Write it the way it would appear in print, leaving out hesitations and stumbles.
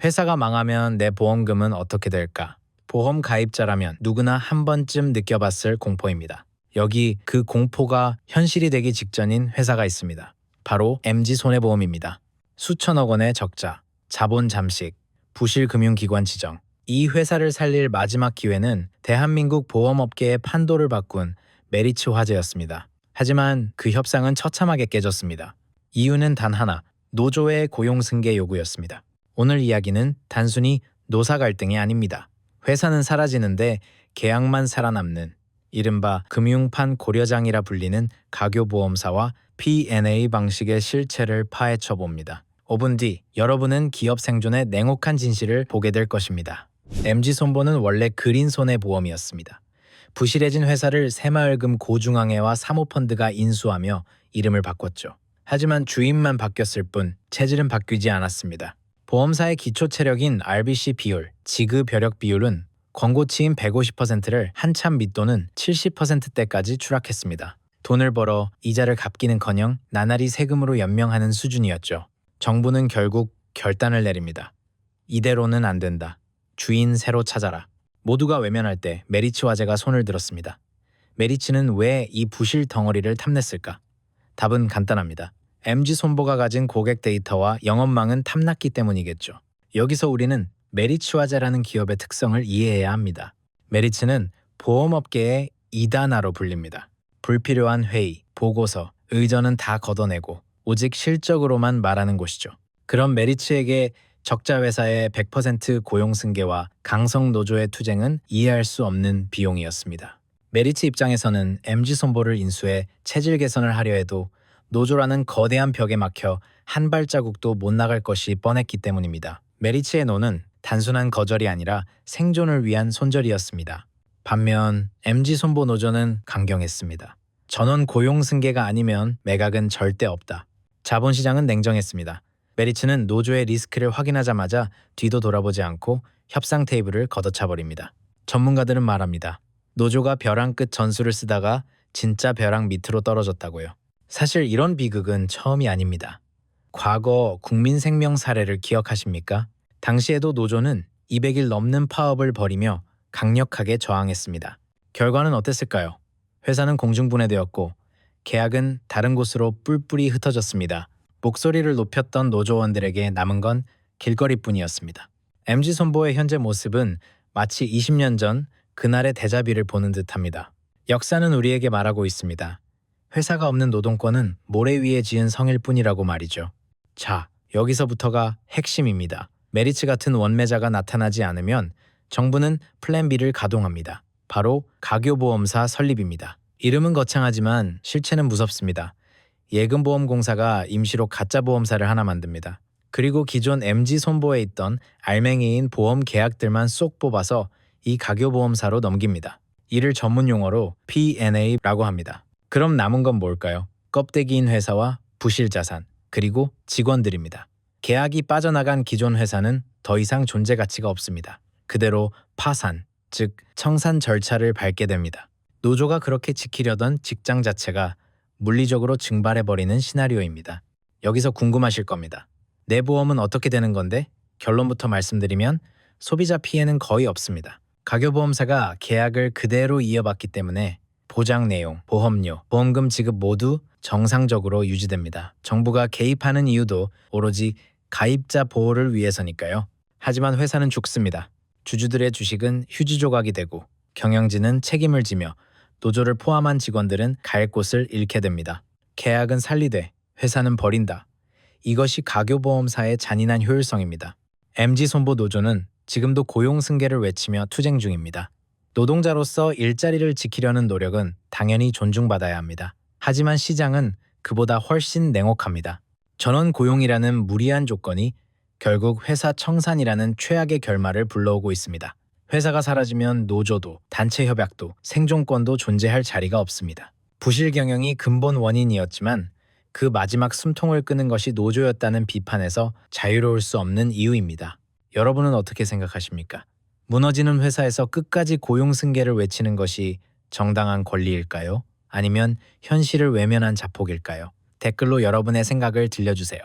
회사가 망하면 내 보험금은 어떻게 될까? 보험 가입자라면 누구나 한 번쯤 느껴봤을 공포입니다. 여기 그 공포가 현실이 되기 직전인 회사가 있습니다. 바로 MG손해보험입니다. 수천억 원의 적자, 자본 잠식, 부실 금융기관 지정. 이 회사를 살릴 마지막 기회는 대한민국 보험업계의 판도를 바꾼 메리츠 화재였습니다. 하지만 그 협상은 처참하게 깨졌습니다. 이유는 단 하나, 노조의 고용 승계 요구였습니다. 오늘 이야기는 단순히 노사 갈등이 아닙니다. 회사는 사라지는데 계약만 살아남는 이른바 금융판 고려장이라 불리는 가교보험사와 P&A 방식의 실체를 파헤쳐 봅니다. 5분 뒤 여러분은 기업 생존의 냉혹한 진실을 보게 될 것입니다. MG손보는 원래 그린손해보험이었습니다. 부실해진 회사를 새마을금 고중앙회와 사모펀드가 인수하며 이름을 바꿨죠. 하지만 주인만 바뀌었을 뿐 체질은 바뀌지 않았습니다. 보험사의 기초 체력인 RBC 비율, 지급여력 비율은 권고치인 150%를 한참 밑도는 70%대까지 추락했습니다. 돈을 벌어 이자를 갚기는커녕 나날이 세금으로 연명하는 수준이었죠. 정부는 결국 결단을 내립니다. 이대로는 안 된다. 주인 새로 찾아라. 모두가 외면할 때 메리츠 화재가 손을 들었습니다. 메리츠는 왜 이 부실 덩어리를 탐냈을까? 답은 간단합니다. MG손보가 가진 고객 데이터와 영업망은 탐났기 때문이겠죠. 여기서 우리는 메리츠 화재라는 기업의 특성을 이해해야 합니다. 메리츠는 보험업계의 2단화로 불립니다. 불필요한 회의, 보고서, 의전은 다 걷어내고 오직 실적으로만 말하는 곳이죠. 그럼 메리츠에게 적자 회사의 100% 고용 승계와 강성 노조의 투쟁은 이해할 수 없는 비용이었습니다. 메리츠 입장에서는 MG손보를 인수해 체질 개선을 하려 해도 노조라는 거대한 벽에 막혀 한 발자국도 못 나갈 것이 뻔했기 때문입니다. 메리츠의 노는 단순한 거절이 아니라 생존을 위한 손절이었습니다. 반면 MG손보 노조는 강경했습니다. 전원 고용 승계가 아니면 매각은 절대 없다. 자본시장은 냉정했습니다. 메리츠는 노조의 리스크를 확인하자마자 뒤도 돌아보지 않고 협상 테이블을 걷어차버립니다. 전문가들은 말합니다. 노조가 벼랑 끝 전술을 쓰다가 진짜 벼랑 밑으로 떨어졌다고요. 사실 이런 비극은 처음이 아닙니다. 과거 국민생명 사례를 기억하십니까? 당시에도 노조는 200일 넘는 파업을 벌이며 강력하게 저항했습니다. 결과는 어땠을까요? 회사는 공중분해되었고 계약은 다른 곳으로 뿔뿔이 흩어졌습니다. 목소리를 높였던 노조원들에게 남은 건 길거리뿐이었습니다. MG손보의 현재 모습은 마치 20년 전 그날의 데자뷰를 보는 듯합니다. 역사는 우리에게 말하고 있습니다. 회사가 없는 노동권은 모래 위에 지은 성일 뿐이라고 말이죠. 자, 여기서부터가 핵심입니다. 메리츠 같은 원매자가 나타나지 않으면 정부는 플랜 B를 가동합니다. 바로 가교보험사 설립입니다. 이름은 거창하지만 실체는 무섭습니다. 예금보험공사가 임시로 가짜보험사를 하나 만듭니다. 그리고 기존 MG손보에 있던 알맹이인 보험 계약들만 쏙 뽑아서 이 가교보험사로 넘깁니다. 이를 전문용어로 P&A라고 합니다. 그럼 남은 건 뭘까요? 껍데기인 회사와 부실 자산, 그리고 직원들입니다. 계약이 빠져나간 기존 회사는 더 이상 존재 가치가 없습니다. 그대로 파산, 즉 청산 절차를 밟게 됩니다. 노조가 그렇게 지키려던 직장 자체가 물리적으로 증발해버리는 시나리오입니다. 여기서 궁금하실 겁니다. 내 보험은 어떻게 되는 건데? 결론부터 말씀드리면 소비자 피해는 거의 없습니다. 가교보험사가 계약을 그대로 이어받기 때문에 보장 내용, 보험료, 보험금 지급 모두 정상적으로 유지됩니다. 정부가 개입하는 이유도 오로지 가입자 보호를 위해서니까요. 하지만 회사는 죽습니다. 주주들의 주식은 휴지 조각이 되고 경영진은 책임을 지며 노조를 포함한 직원들은 갈 곳을 잃게 됩니다. 계약은 살리되 회사는 버린다. 이것이 가교보험사의 잔인한 효율성입니다. MG손보 노조는 지금도 고용 승계를 외치며 투쟁 중입니다. 노동자로서 일자리를 지키려는 노력은 당연히 존중받아야 합니다. 하지만 시장은 그보다 훨씬 냉혹합니다. 전원 고용이라는 무리한 조건이 결국 회사 청산이라는 최악의 결말을 불러오고 있습니다. 회사가 사라지면 노조도, 단체 협약도, 생존권도 존재할 자리가 없습니다. 부실 경영이 근본 원인이었지만 그 마지막 숨통을 끄는 것이 노조였다는 비판에서 자유로울 수 없는 이유입니다. 여러분은 어떻게 생각하십니까? 무너지는 회사에서 끝까지 고용 승계를 외치는 것이 정당한 권리일까요? 아니면 현실을 외면한 자폭일까요? 댓글로 여러분의 생각을 들려주세요.